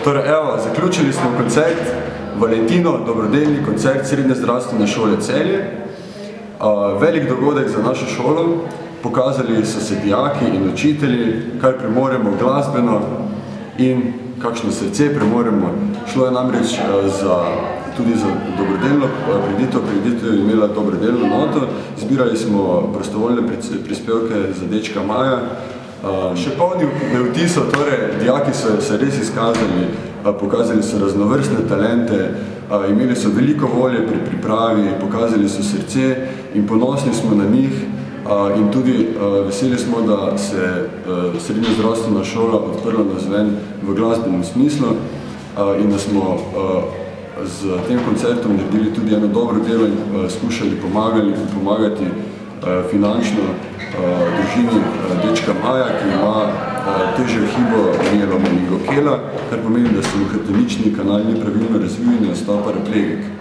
Torej, evo, zaključili smo koncert Valentino, dobrodelni koncert Srednje zdravstvene šole Celje. Velik dogodek za našo šolo. Pokazali so se dijaki in učitelji, kaj premoremo glasbeno in kakšno srce premoremo. Šlo je namreč tudi za dobrodelno prireditev je imela dobrodelno noto. Zbirali smo prostovoljne prispevke za dečka Maja. Še polni vtisov, torej dijaki so se res izkazali, pokazali so raznovrstne talente, imeli so veliko volje pri pripravi, pokazali so srce in ponosni smo na njih. In tudi veseli smo, da se Srednja zdravstvena šola odprla navzven v glasbenem smislu in da smo z tem koncertom naredili tudi eno dobro delo in skušali pomagati finančno družini dečka Maja, ki ima težjo hibo mielomeningokela, kar pomeni, da se mu hrbtenični kanal ni pravilno razvil in je ostal paraplegik.